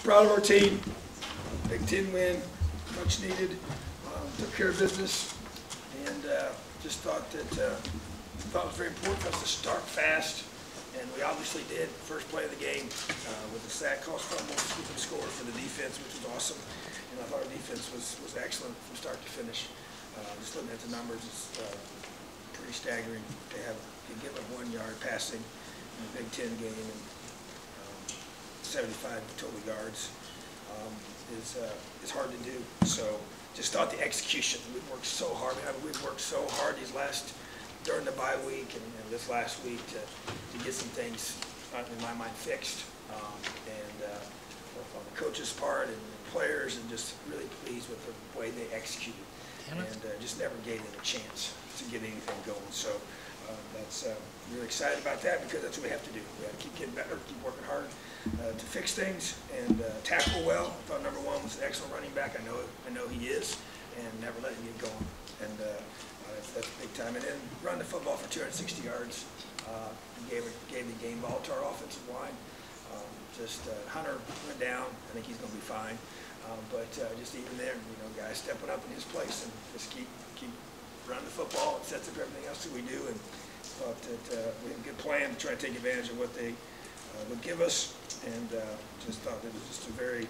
proud of our team. Big 10 win, much needed. Took care of business, and just thought it was very important for us to start fast, and we obviously did. First play of the game with a sack, cost fumble, scooping score for the defense, which was awesome. And I thought our defense was excellent from start to finish. Just looking at the numbers, it's pretty staggering to give up 1 yard passing in a Big 10 game, and 75 total yards is hard to do. So just thought the execution. We've worked so hard. We've worked so hard during the bye week and this last week to get some things in my mind fixed, and on the coach's part and players, and just really pleased with the way they executed, and just never gave them a chance to get anything going. So that's really excited about that, because that's what we have to do. We have to keep getting better, keep working hard to fix things, and tackle well. I thought number one was an excellent running back. I know he is, and never let him get going. And that's big time. And then run the football for 260 yards. Gave the game ball to our offensive line. Hunter went down. I think he's going to be fine. But just even there, guys stepping up in his place and just keep running the football. It sets up everything else that we do. And thought that we had a good plan to try to take advantage of what they would give us, and just thought that it was just a very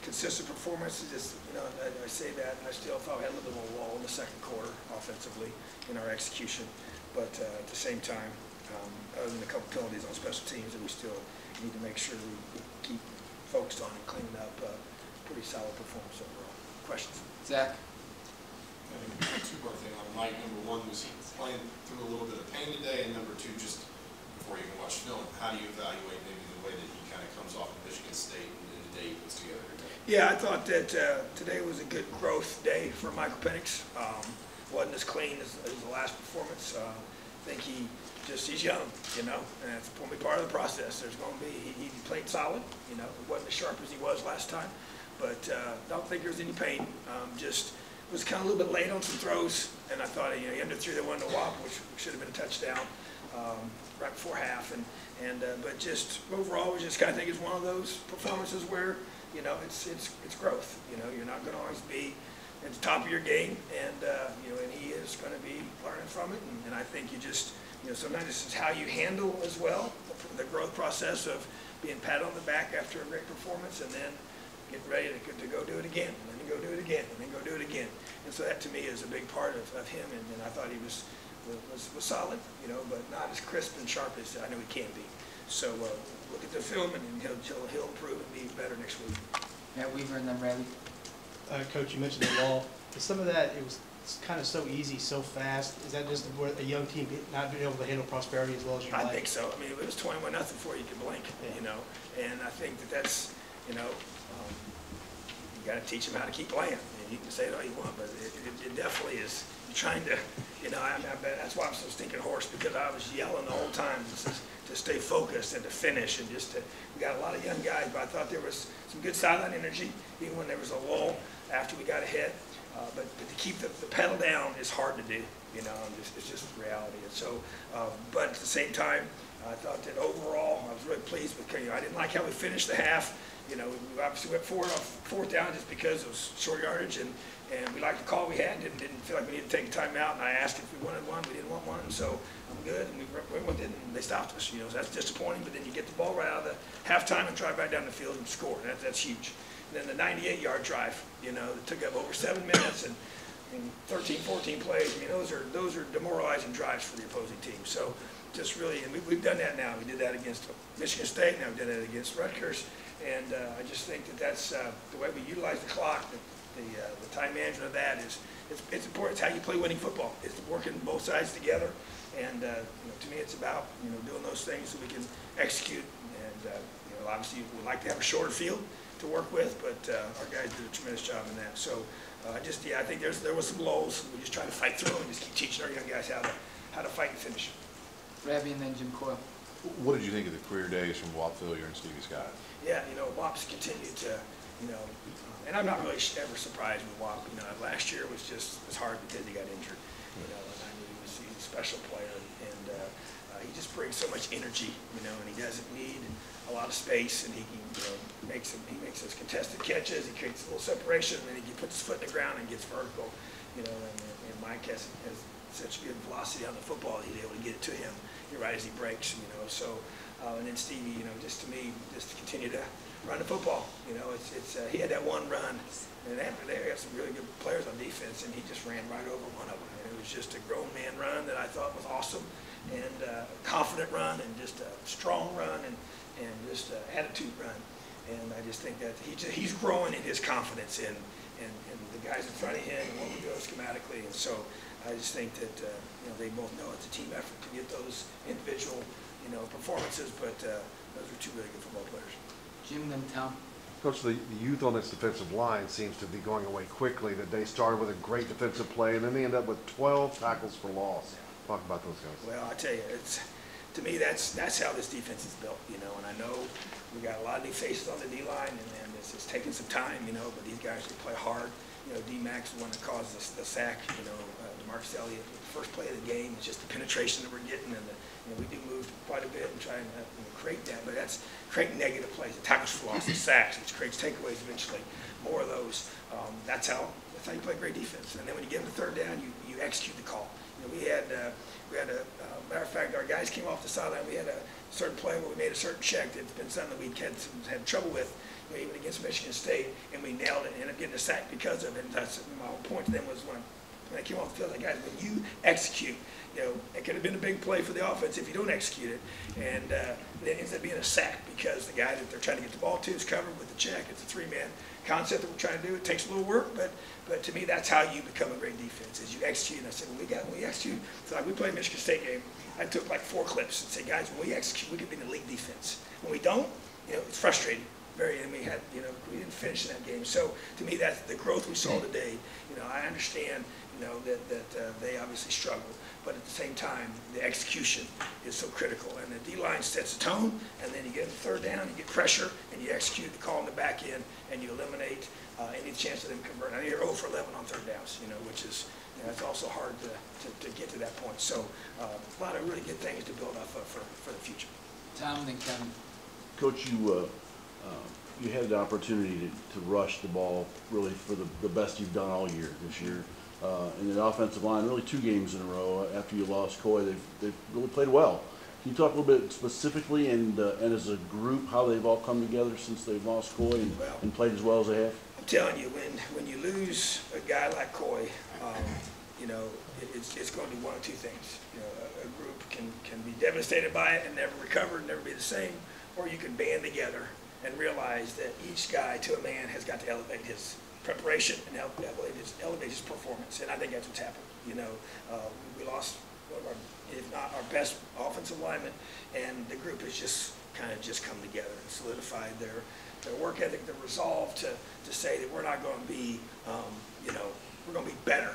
consistent performance. I say that, and I still thought we had a little bit of a wall in the second quarter offensively in our execution, but at the same time, other than a couple penalties on special teams, that we still need to make sure we keep focused on and cleaning up pretty solid performance overall. Questions? Zach? Two-part thing on Mike. Number one, was he playing through a little bit of pain today? And number two, just before you can watch film, how do you evaluate maybe the way that he kind of comes off of Michigan State and the day he puts together today? Yeah, I thought that today was a good growth day for Michael Penix. Wasn't as clean as the last performance. I think he's young, and it's going to be part of the process. There's going to be, he played solid, it wasn't as sharp as he was last time, but don't think there was any pain. Just was kind of a little bit late on some throws, and I thought he underthrew the one to Wop, which should have been a touchdown right before half, but just overall, we just kind of think it's one of those performances where it's growth. You're not going to always be at the top of your game, and and he is going to be learning from it, and I think you just sometimes this is how you handle as well the growth process of being pat on the back after a great performance, and then get ready to go do it again, and then go do it again, and then go do it again. And so that to me is a big part of him, and I thought he was solid, but not as crisp and sharp as I know he can be. So look at the film, and he'll improve and be better next week. Matt Weaver and then Bradley. Coach, you mentioned the wall. Some of that, it was kind of so easy, so fast. Is that just a young team not being able to handle prosperity as well as you like? I think so. I mean, it was 21-0 before you could blink, and I think that's, you got to teach them how to keep playing. You can say it all you want, but it definitely is trying to, I bet that's why I'm so stinking hoarse, because I was yelling the whole time to stay focused and to finish, and we got a lot of young guys, but I thought there was some good sideline energy, even when there was a lull after we got ahead. But to keep the pedal down is hard to do, it's just reality. And so, but at the same time, I thought that overall, I was really pleased with I didn't like how we finished the half. We obviously went forward on fourth down just because it was short yardage, and we liked the call we had. Didn't feel like we needed to take a timeout, and I asked if we wanted one. We didn't want one, so I'm good. And we went with it, and they stopped us. So that's disappointing. But then you get the ball right out of the halftime and drive right down the field and score. That's huge. And then the 98-yard drive, that took up over 7 minutes and 13, 14 plays. I mean, those are demoralizing drives for the opposing team. So just really, and we've done that now. We did that against Michigan State. Now we did it against Rutgers. And I just think that's the way we utilize the clock. The time management of that it's important. It's how you play winning football. It's working both sides together. And to me, it's about doing those things so we can execute. And obviously, we'd like to have a shorter field to work with, but our guys did a tremendous job in that. So I think there was some lows. We just try to fight through and just keep teaching our young guys how to fight and finish. Ravi and then Jim Coyle. What did you think of the career days from Wap Fillier and Stevie Scott? Yeah, Wap's continued to, and I'm not really ever surprised with Wap. Last year was hard because he got injured. And I knew he's a special player, and he just brings so much energy, and he doesn't need a lot of space, and he can, makes those contested catches, he creates a little separation, and then he puts his foot in the ground and gets vertical, you know, and Mike has such good velocity on the football, he's able to get it to him right as he breaks, you know, so, and then Stevie, you know, just to me, just to continue to run the football, you know, he had that one run, and after there, he had some really good players on defense, and he just ran right over one of them, and it was just a grown man run that I thought was awesome, and a confident run, and just a strong run, and just an attitude run. And I just think that he's growing in his confidence in the guys in front of him and what we do schematically. And so I just think that you know, they both know it's a team effort to get those individual, you know, performances. But those are two really good football players. Jim, then Tom. Coach, the youth on this defensive line seems to be going away quickly. That they started with a great defensive play, and then they end up with 12 tackles for loss. Talk about those guys. Well, I tell you, to me, that's how this defense is built, you know. And I know we got a lot of new faces on the D line, and it's taking some time, you know. But these guys, they play hard. You know, D-Mac's the one that caused the sack. You know, DeMarcus Elliott, the first play of the game. It's just the penetration that we're getting, and you know, we do move quite a bit and try and create that. But that's creating negative plays, the tackles for loss, the sacks, which creates takeaways eventually. More of those. That's how you play great defense. And then when you get to the third down, you execute the call. You know, we had a matter of fact, our guys came off the sideline. We had a certain play where we made a certain check that's been something that we had trouble with, you know, even against Michigan State, and we nailed it and ended up getting a sack because of it. And that's my whole point to them was when I came off the field, like, guys, when you execute, you know, it could have been a big play for the offense if you don't execute it, and it ends up being a sack because the guy that they're trying to get the ball to is covered with the check. It's a three-man concept that we're trying to do. It takes a little work, but to me, that's how you become a great defense, is you execute. And I said, when we execute, so like we played Michigan State game, I took like 4 clips and said, guys, when we execute, we could be the league defense. When we don't, you know, it's frustrating. And we had, you know, we didn't finish that game. So to me, that's the growth we saw today. You know, I understand, you know, that they obviously struggle, but at the same time, the execution is so critical. And the D-line sets the tone, and then you get the third down, you get pressure, and you execute the call in the back end, and you eliminate any chance of them converting. I mean, you're 0 for 11 on third downs, you know, which is, you know, it's also hard to get to that point. So a lot of really good things to build off of for the future. Tom, then Kevin. Coach, you had the opportunity to rush the ball really for the best you've done all year this year. In the offensive line, really 2 games in a row after you lost Coy, they've really played well. Can you talk a little bit specifically and as a group how they've all come together since they've lost Coy and played as well as they have? I'm telling you, when you lose a guy like Coy, you know, it's going to be one of 2 things. You know, a group can be devastated by it and never recover, never be the same, or you can band together and realize that each guy to a man has got to elevate his preparation and elevate his performance. And I think that's what's happened. You know, we lost one of our, if not our best offensive lineman, and the group has just kind of come together and solidified their work ethic, their resolve to say that we're not going to be, you know, we're going to be better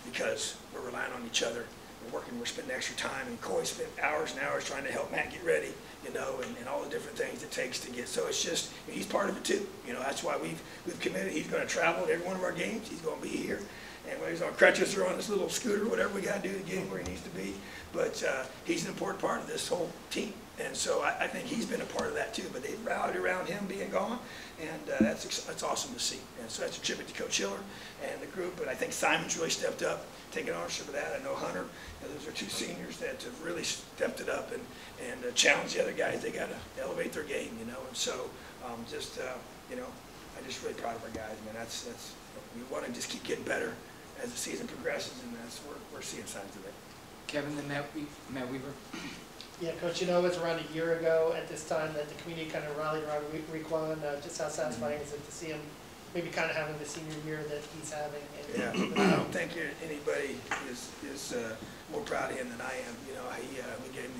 because we're relying on each other. We're spending extra time, and Coy spent hours and hours trying to help Matt get ready, you know, and all the different things it takes to get. So it's just, he's part of it too. You know, that's why we've committed. He's going to travel to every one of our games. He's going to be here, and whether he's on crutches or on this little scooter, whatever we got to do to get him where he needs to be. But he's an important part of this whole team, and so I think he's been a part of that too. But they rallied around him being gone, and that's awesome to see. And so that's a tribute to Coach Hiller and the group. But I think Simon's really stepped up, taking ownership of that. I know Hunter. You know, those are 2 seniors that have really stepped it up and challenged the other guys. They got to elevate their game, you know. And so you know, I'm just really proud of our guys, man. That's we want to just keep getting better as the season progresses, and that's where we're seeing signs of it. Kevin, then Matt Weaver. Yeah, Coach, you know, it was around a year ago at this time that the community kind of rallied around Raekwon. Just how satisfying is it to see him maybe kind of having the senior year that he's having? Yeah, I don't think anybody is more proud of him than I am. You know,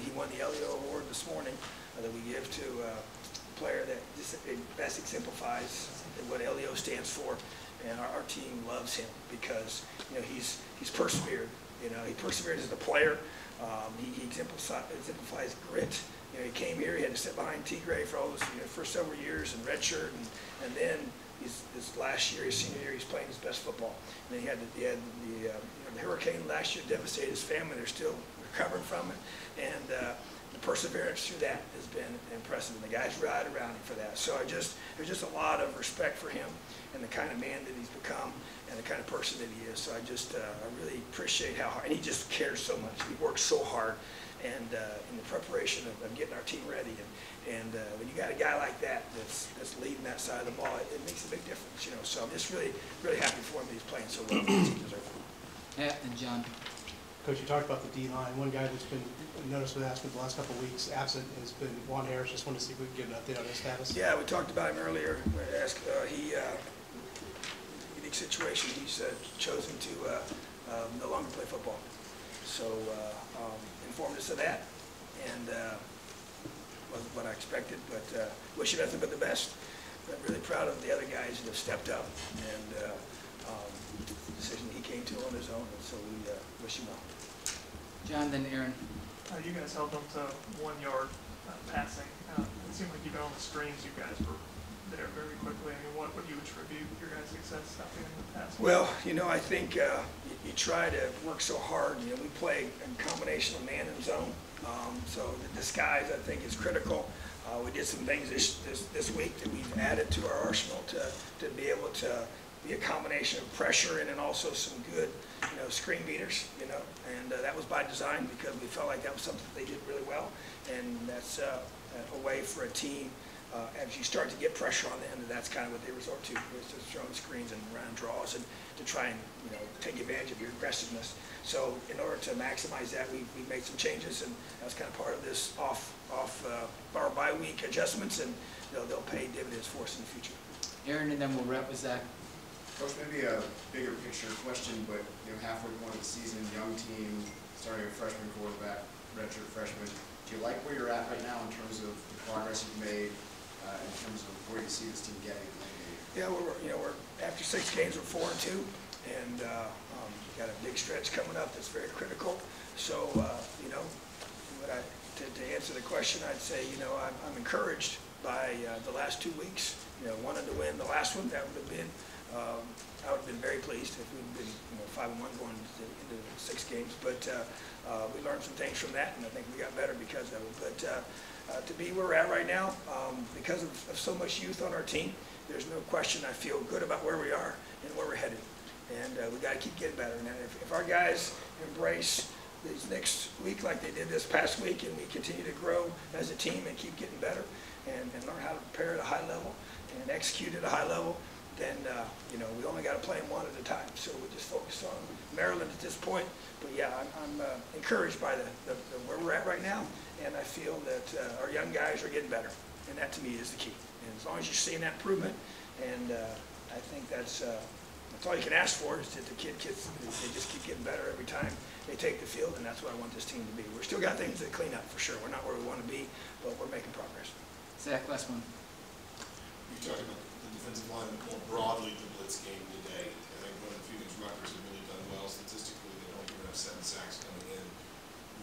he won the Elio Award this morning that we give to a player that just best exemplifies what Elio stands for, and our team loves him because, you know, he's persevered. You know, he persevered as a player. He exemplifies grit. You know, he came here, he had to sit behind T. Gray for all those, you know, first several years and redshirt, and then this last year, his senior year, he's playing his best football. And then he had the you know, the hurricane last year devastated his family. They're still recovering from it, and the perseverance through that has been impressive, and the guys ride around him for that. So there's just a lot of respect for him and the kind of man that he's become and the kind of person that he is. So I really appreciate how hard, and he just cares so much. He works so hard, and in the preparation of getting our team ready. And when you got a guy like that that's leading that side of the ball, it makes a big difference, you know. So I'm just really happy for him that he's playing so well. Yeah, and John. Coach, you talked about the D-line. One guy that's been noticed with Aspen the last couple of weeks absent has been Juan Harris. Just wanted to see if we could get an update on his status. Yeah, we talked about him earlier. Unique situation. He's chosen to no longer play football. So informed us of that, and wasn't what I expected, but wish him nothing but the best. I'm really proud of the other guys that have stepped up, and the decision he came to on his own, and so we wish him well. John, then Aaron. You guys held them to 1 yard passing. It seemed like even on the screens, you guys were there very quickly. I mean, what would you attribute your guys' success stopping in the passing? Well, you know, I think you try to work so hard. You know, we play a combination of man and zone, so the disguise, I think, is critical. We did some things this week that we've added to our arsenal to be able to be a combination of pressure and then also some good, you know, screen beaters, you know, and that was by design because we felt like that was something they did really well, and that's a way for a team as you start to get pressure on them, that's kind of what they resort to, is to throwing screens and running draws and to try and, you know, take advantage of your aggressiveness. So in order to maximize that, we made some changes, and that's kind of part of this off our bye week adjustments, and they'll pay dividends for us in the future. Aaron, and then we'll wrap with Zach. Coach, maybe a bigger picture question, but halfway point of the season, young team, starting a freshman quarterback, redshirt freshman. Do you like where you're at right now in terms of the progress you've made, in terms of where you see this team getting? Yeah, we're after 6 games, we're 4-2, and got a big stretch coming up that's very critical. So to answer the question, I'd say I'm encouraged by the last 2 weeks. Wanted to win the last one. That would have been I would have been very pleased if we'd been 5-1 going into 6 games. But we learned some things from that, and I think we got better because of it. But to be where we're at right now, because of so much youth on our team, there's no question I feel good about where we are and where we're headed. And we got to keep getting better. And if our guys embrace these next week like they did this past week, and we continue to grow as a team and keep getting better and learn how to prepare at a high level and execute at a high level, then we only got to play them one at a time. So we just focus on Maryland at this point. But yeah, I'm encouraged by where we're at right now, and I feel that our young guys are getting better, and that to me is the key. And as long as you're seeing that improvement, and I think that's all you can ask for, is that the kids they just keep getting better every time they take the field, and that's what I want this team to be. We're still got things to clean up for sure. We're not where we want to be, but we're making progress. Zach, last one. You talked about the defensive line more broadly, the blitz game today. I think one of the few things Rutgers have really done well statistically. They've only given up 7 sacks coming in.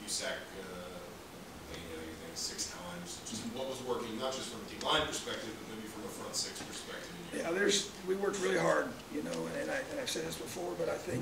You sack, I think 6 times. Just what was working, not just from a D-line perspective, but maybe from a front 6 perspective. Yeah, we worked really hard, and I've said this before, but I think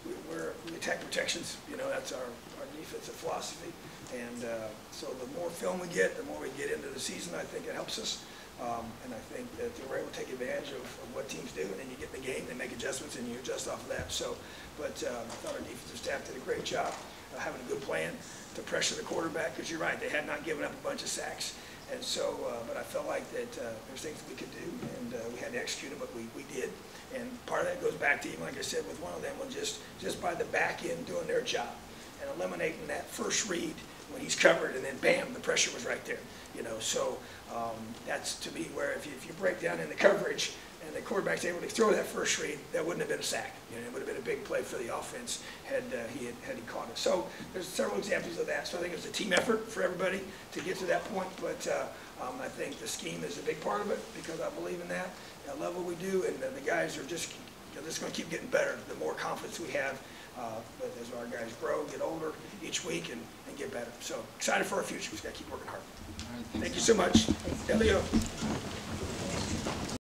we attack protections. That's our defensive philosophy, and so the more film we get, the more we get into the season. I think it helps us, and I think that we're able to take advantage of what teams do, and then you get in the game, they make adjustments, and you adjust off of that. So, but I thought our defensive staff did a great job having a good plan to pressure the quarterback, because you're right, they had not given up a bunch of sacks. And so, but I felt like that there's things that we could do, and we had to execute them, but we did. And part of that goes back to, even like I said, with one of them, was just by the back end doing their job and eliminating that first read when he's covered, and then bam, the pressure was right there. So that's to me where if you break down in the coverage and the quarterback's able to throw that first read, that wouldn't have been a sack. It would have been a big play for the offense had he caught it. So there's several examples of that. So I think it was a team effort for everybody to get to that point. But I think the scheme is a big part of it, because I believe in that level we do, and the guys are just going to keep getting better. The more confidence we have, but as our guys grow, get older each week, and get better. So excited for our future. We've got to keep working hard. All right, Thank you so much. Elio.